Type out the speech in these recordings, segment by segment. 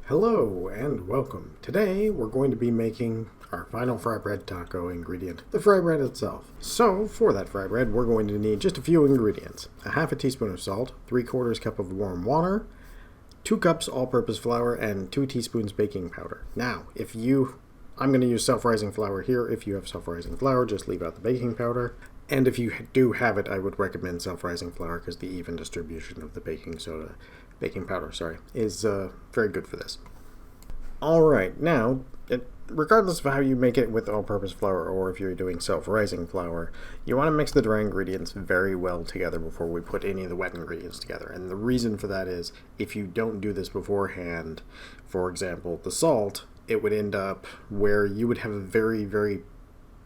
Hello and welcome. Today we're going to be making our final fry bread taco ingredient, the fry bread itself. So for that fry bread we're going to need just a few ingredients. A half a teaspoon of salt, 3/4 cup of warm water, 2 cups all-purpose flour, and 2 teaspoons baking powder. Now I'm going to use self-rising flour here. If you have self-rising flour, just leave out the baking powder. And if you do have it, I would recommend self-rising flour because the even distribution of the baking powder, is very good for this. Alright, now, regardless of how you make it with all-purpose flour or if you're doing self-rising flour, you want to mix the dry ingredients very well together before we put any of the wet ingredients together. And the reason for that is, if you don't do this beforehand, for example, the salt, it would end up where you would have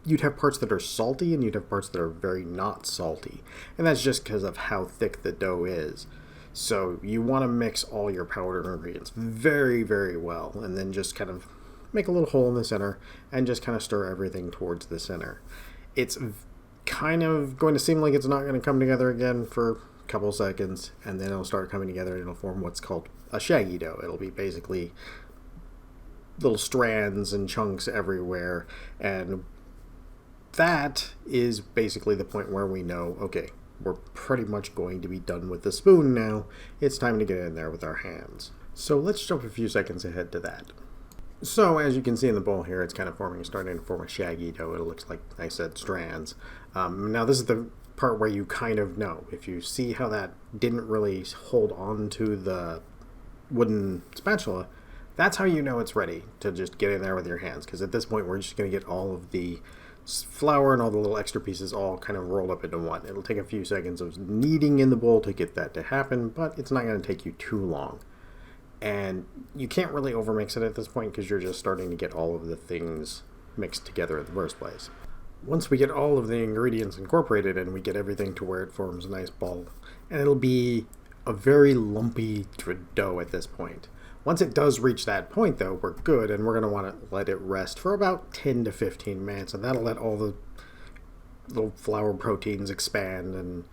you'd have parts that are salty and you'd have parts that are very not salty. And that's just because of how thick the dough is. So you want to mix all your powdered ingredients very, very well, and then just kind of make a little hole in the center and just kind of stir everything towards the center. It's kind of going to seem like it's not going to come together again for a couple seconds, and then it'll start coming together and it'll form what's called a shaggy dough. It'll be basically little strands and chunks everywhere, and that is basically the point where we know, okay, we're pretty much going to be done with the spoon now. It's time to get in there with our hands. So let's jump a few seconds ahead to that. So as you can see in the bowl here, it's kind of starting to form a shaggy dough. It looks like I said strands. Now this is the part where you kind of know. If you see how that didn't really hold on to the wooden spatula, that's how you know it's ready to just get in there with your hands. Because at this point, we're just going to get all of the flour and all the little extra pieces all kind of rolled up into one. It'll take a few seconds of kneading in the bowl to get that to happen, but it's not going to take you too long. And you can't really overmix it at this point because you're just starting to get all of the things mixed together in the first place. Once we get all of the ingredients incorporated and we get everything to where it forms a nice ball, and it'll be a very lumpy dough at this point. Once it does reach that point, though, we're good, and we're going to want to let it rest for about 10 to 15 minutes, and that'll let all the little flour proteins expand, and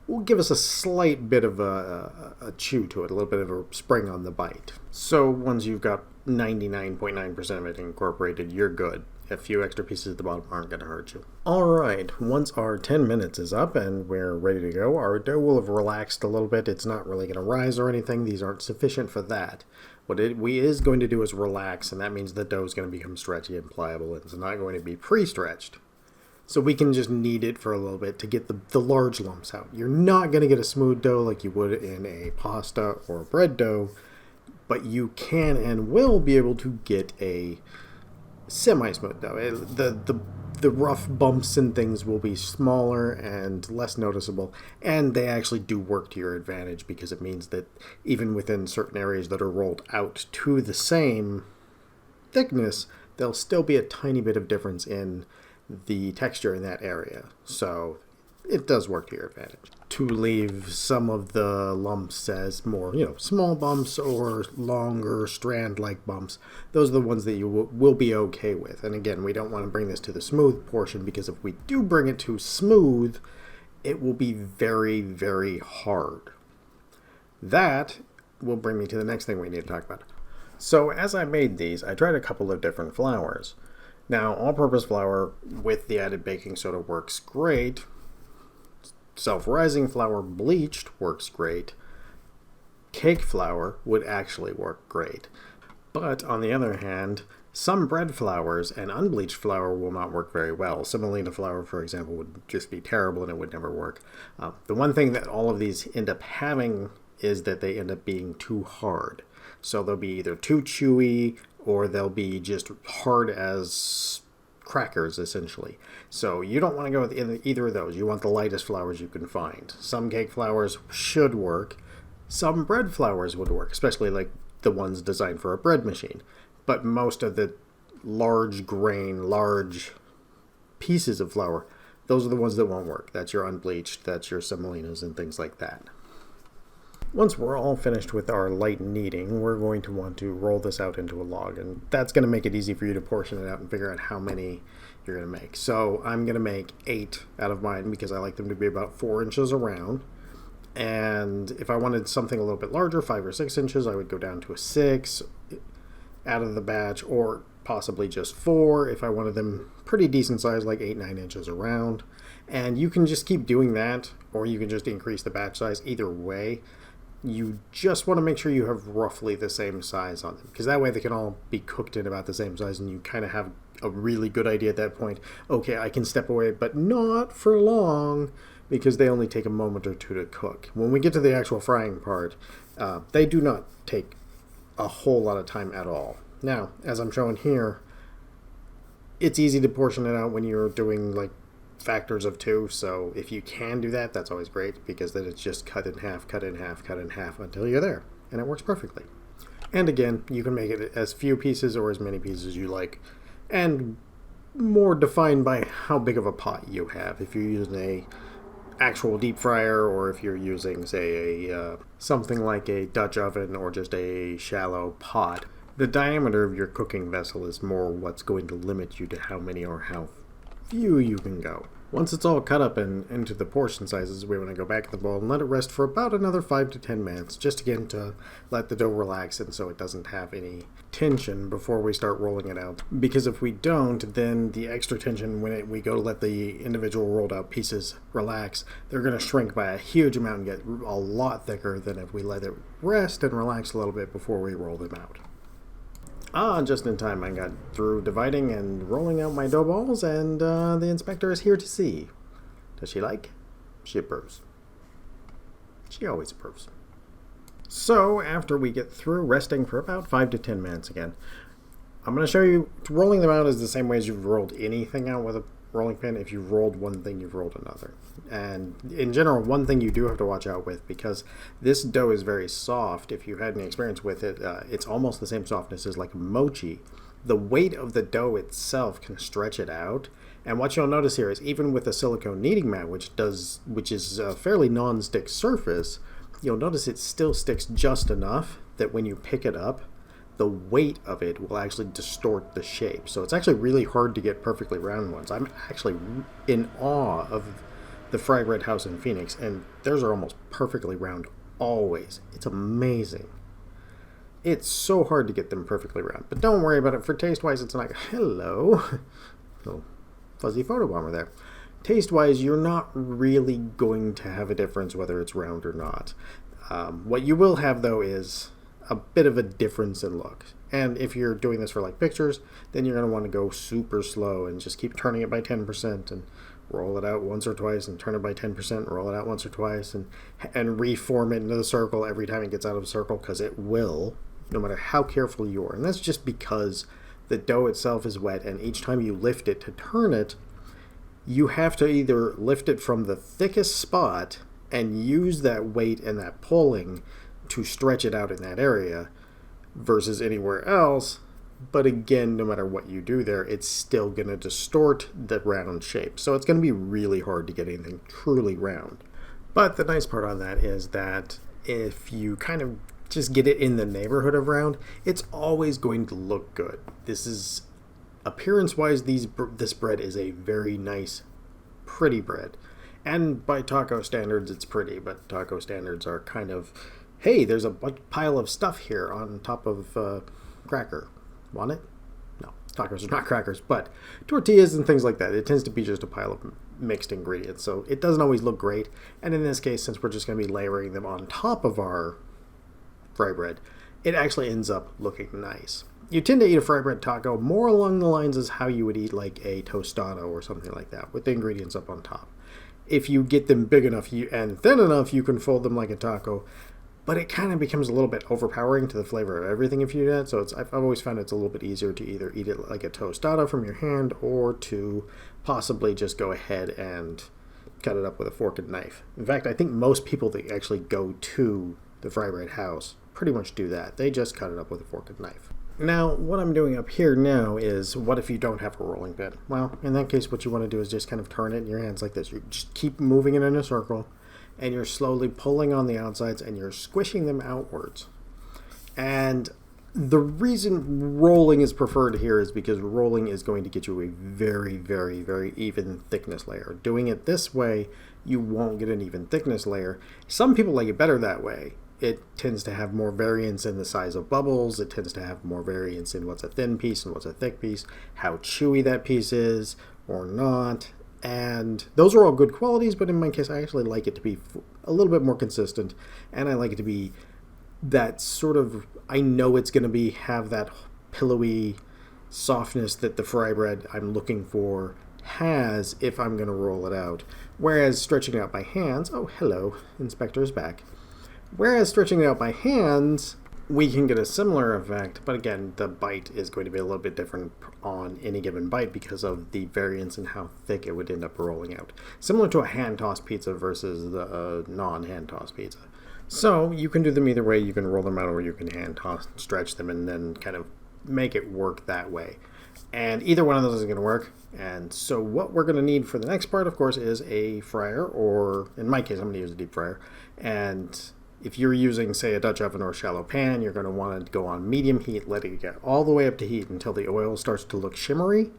will give us a slight bit of a chew to it, a little bit of a spring on the bite. So once you've got 99.9% of it incorporated, you're good. A few extra pieces at the bottom aren't going to hurt you. Alright, once our 10 minutes is up and we're ready to go, our dough will have relaxed a little bit. It's not really going to rise or anything. These aren't sufficient for that. What we is going to do is relax, and that means the dough is going to become stretchy and pliable. It's not going to be pre-stretched. So we can just knead it for a little bit to get the large lumps out. You're not going to get a smooth dough like you would in a pasta or a bread dough, but you can and will be able to get a semi-smooth dough. The rough bumps and things will be smaller and less noticeable, and they actually do work to your advantage because it means that even within certain areas that are rolled out to the same thickness, there'll still be a tiny bit of difference in the texture in that area. So it does work to your advantage. To leave some of the lumps as more, small bumps or longer strand-like bumps, those are the ones that you will be okay with. And again, we don't want to bring this to the smooth portion because if we do bring it to smooth, it will be very, very hard. That will bring me to the next thing we need to talk about. So as I made these, I tried a couple of different flours. Now, all-purpose flour with the added baking soda works great. Self-rising flour bleached works great. Cake flour would actually work great. But on the other hand, some bread flours and unbleached flour will not work very well. Semolina flour, for example, would just be terrible and it would never work. The one thing that all of these end up having is that they end up being too hard. So they'll be either too chewy or they'll be just hard as crackers, essentially. So you don't want to go with either of those. You want the lightest flours you can find. Some cake flours should work. Some bread flours would work, especially like the ones designed for a bread machine. But most of the large grain, large pieces of flour, those are the ones that won't work. That's your unbleached, that's your semolinas and things like that. Once we're all finished with our light kneading, we're going to want to roll this out into a log, and that's going to make it easy for you to portion it out and figure out how many you're going to make. So I'm going to make 8 out of mine because I like them to be about 4 inches around. And if I wanted something a little bit larger, 5 or 6 inches, I would go down to a 6. out of the batch, or possibly just 4 if I wanted them pretty decent size, like 8-9 inches around. And you can just keep doing that, or you can just increase the batch size. Either way, you just want to make sure you have roughly the same size on them, because that way they can all be cooked in about the same size, and you kind of have a really good idea at that point. Okay, I can step away, but not for long, because they only take a moment or two to cook. When we get to the actual frying part, they do not take a whole lot of time at all. Now, as I'm showing here, it's easy to portion it out when you're doing like factors of 2, so if you can do that, that's always great, because then it's just cut in half, cut in half, cut in half until you're there, and it works perfectly. And again, you can make it as few pieces or as many pieces as you like, and more defined by how big of a pot you have. If you're using a actual deep fryer, or if you're using, say, something like a Dutch oven or just a shallow pot, the diameter of your cooking vessel is more what's going to limit you to how many or how few you can go. Once it's all cut up and into the portion sizes, we want to go back in the bowl and let it rest for about another 5 to 10 minutes, just again to let the dough relax and so it doesn't have any tension before we start rolling it out. Because if we don't, then the extra tension when we go to let the individual rolled out pieces relax, they're going to shrink by a huge amount and get a lot thicker than if we let it rest and relax a little bit before we roll them out. Just in time, I got through dividing and rolling out my dough balls, and the inspector is here to see. Does she like? She approves. She always approves. So, after we get through resting for about 5 to 10 minutes again, I'm going to show you, rolling them out is the same way as you've rolled anything out with a rolling pin. If you've rolled one thing, you've rolled another. And in general, one thing you do have to watch out with, because this dough is very soft. If you've had any experience with it, it's almost the same softness as like mochi. The weight of the dough itself can stretch it out. And what you'll notice here is even with a silicone kneading mat, which is a fairly non-stick surface, you'll notice it still sticks just enough that when you pick it up, the weight of it will actually distort the shape. So it's actually really hard to get perfectly round ones. I'm actually in awe of the Fry Bread House in Phoenix, and theirs are almost perfectly round always. It's amazing. It's so hard to get them perfectly round, but don't worry about it. For taste-wise, it's not. Hello. Little fuzzy photo bomber there. Taste-wise, you're not really going to have a difference whether it's round or not. What you will have, though, is a bit of a difference in look. And if you're doing this for like pictures, then you're going to want to go super slow and just keep turning it by 10% and roll it out once or twice and turn it by 10%, roll it out once or twice and reform it into the circle every time it gets out of a circle, because it will, no matter how careful you are. And that's just because the dough itself is wet, and each time you lift it to turn it, you have to either lift it from the thickest spot and use that weight and that pulling to stretch it out in that area versus anywhere else. But again, no matter what you do there, it's still going to distort the round shape. So it's going to be really hard to get anything truly round. But the nice part on that is that if you kind of just get it in the neighborhood of round, it's always going to look good. This is, appearance-wise, this bread is a very nice, pretty bread. And by taco standards, it's pretty, but taco standards are kind of, hey, there's a pile of stuff here on top of cracker. Want it? No, tacos are not crackers, but tortillas and things like that. It tends to be just a pile of mixed ingredients, so it doesn't always look great. And in this case, since we're just going to be layering them on top of our fry bread, it actually ends up looking nice. You tend to eat a fry bread taco more along the lines as how you would eat like a tostado or something like that, with the ingredients up on top. If you get them big enough and thin enough, you can fold them like a taco. But it kind of becomes a little bit overpowering to the flavor of everything if you do that. So I've always found it's a little bit easier to either eat it like a tostado from your hand, or to possibly just go ahead and cut it up with a fork and knife. In fact, I think most people that actually go to the Fry Bread House pretty much do that. They just cut it up with a fork and knife. Now, what I'm doing up here now is, what if you don't have a rolling pin? Well, in that case, what you want to do is just kind of turn it in your hands like this. You just keep moving it in a circle, and you're slowly pulling on the outsides and you're squishing them outwards. And the reason rolling is preferred here is because rolling is going to get you a very, very, very even thickness layer. Doing it this way, you won't get an even thickness layer. Some people like it better that way. it tends to have more variance in the size of bubbles. It tends to have more variance in what's a thin piece and what's a thick piece, how chewy that piece is or not. And those are all good qualities, but in my case, I actually like it to be a little bit more consistent, and I like it to be that sort of, I know it's going to have that pillowy softness that the fry bread I'm looking for has if I'm going to roll it out. Whereas stretching it out by hands, oh, hello, Inspector's back. Whereas stretching it out by hands, we can get a similar effect, but again, the bite is going to be a little bit different on any given bite because of the variance in how thick it would end up rolling out. Similar to a hand-tossed pizza versus the non-hand-tossed pizza. So you can do them either way. You can roll them out or you can hand-toss, stretch them, and then kind of make it work that way. And either one of those is going to work. And so what we're going to need for the next part, of course, is a fryer, or in my case, I'm going to use a deep fryer. And if you're using, say, a Dutch oven or a shallow pan, you're going to want to go on medium heat, let it get all the way up to heat until the oil starts to look shimmery.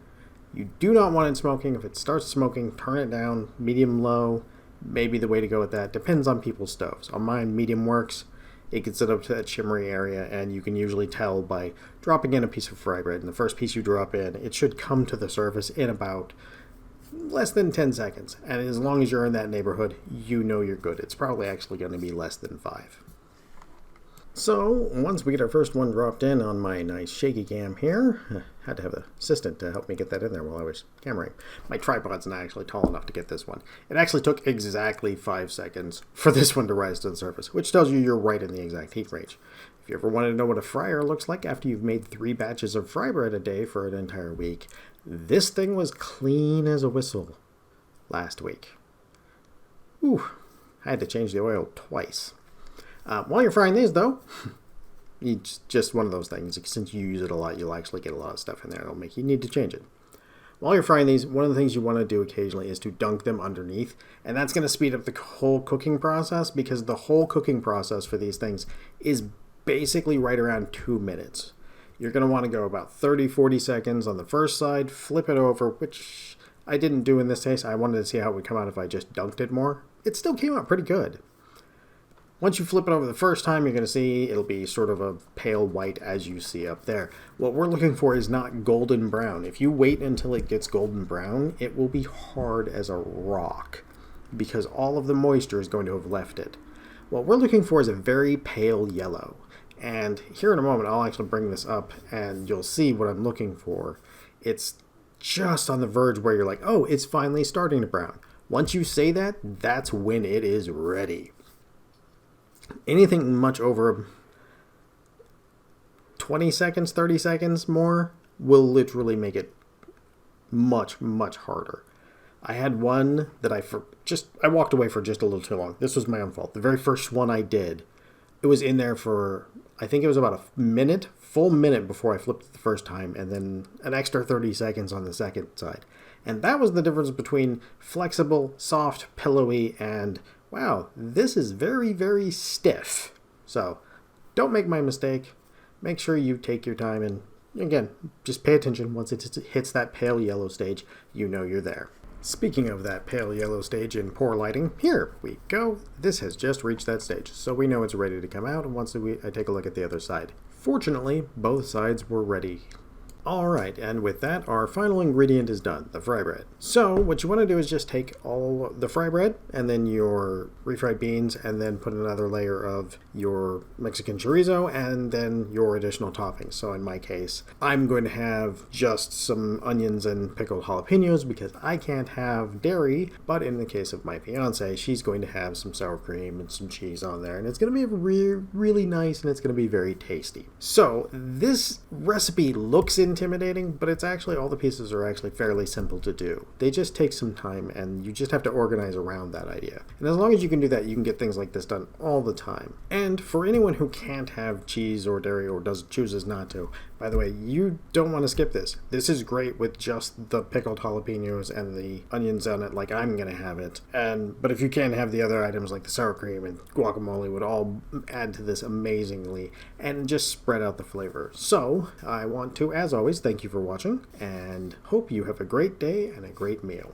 You do not want it smoking. If it starts smoking, turn it down, medium-low, maybe the way to go with that. Depends on people's stoves. On mine, medium works. It gets it up to that shimmery area, and you can usually tell by dropping in a piece of fry bread. And the first piece you drop in, it should come to the surface in about less than 10 seconds. And as long as you're in that neighborhood, you know you're good. It's probably actually going to be less than 5. So once we get our first one dropped in on my nice shaky cam here, had to have an assistant to help me get that in there while I was cameraing. My tripod's not actually tall enough to get this one. It actually took exactly 5 seconds for this one to rise to the surface, which tells you you're right in the exact heat range. If you ever wanted to know what a fryer looks like after you've made 3 batches of fry bread a day for an entire week, this thing was clean as a whistle last week. Ooh, I had to change the oil twice. While you're frying these, though, it's just one of those things. Since you use it a lot, you'll actually get a lot of stuff in there that'll make you need to change it. While you're frying these, one of the things you want to do occasionally is to dunk them underneath, and that's going to speed up the whole cooking process, because the whole cooking process for these things is basically right around 2 minutes. You're going to want to go about 30-40 seconds on the first side, flip it over, which I didn't do in this case. I wanted to see how it would come out if I just dunked it more. It still came out pretty good. Once you flip it over the first time, you're going to see it'll be sort of a pale white as you see up there. What we're looking for is not golden brown. If you wait until it gets golden brown, it will be hard as a rock because all of the moisture is going to have left it. What we're looking for is a very pale yellow. And here in a moment, I'll actually bring this up and you'll see what I'm looking for. It's just on the verge where you're like, oh, it's finally starting to brown. Once you say that, that's when it is ready. Anything much over 20 seconds, 30 seconds more will literally make it much, much harder. I had one that I walked away for just a little too long. This was my own fault. The very first one I did, it was in there for, I think it was about a full minute before I flipped it the first time, and then an extra 30 seconds on the second side. And that was the difference between flexible, soft, pillowy, and wow, this is very, very stiff. So don't make my mistake. Make sure you take your time and, again, just pay attention. Once it hits that pale yellow stage, you know you're there. Speaking of that pale yellow stage in poor lighting, here we go. This has just reached that stage, so we know it's ready to come out once I take a look at the other side. Fortunately, both sides were ready. Alright, and with that, our final ingredient is done, the fry bread. So, what you want to do is just take all the fry bread, and then your refried beans, and then put another layer of your Mexican chorizo, and then your additional toppings. So in my case, I'm going to have just some onions and pickled jalapenos, because I can't have dairy, but in the case of my fiance, she's going to have some sour cream and some cheese on there, and it's going to be really nice, and it's going to be very tasty. So, this recipe looks intimidating, but it's actually, all the pieces are actually fairly simple to do. They just take some time, and you just have to organize around that idea. And as long as you can do that, you can get things like this done all the time. And for anyone who can't have cheese or dairy or chooses not to, by the way, you don't want to skip this. This is great with just the pickled jalapenos and the onions on it, like I'm going to have it. But if you can't have the other items like the sour cream and guacamole, would all add to this amazingly and just spread out the flavor. So I want to, as always, thank you for watching and hope you have a great day and a great meal.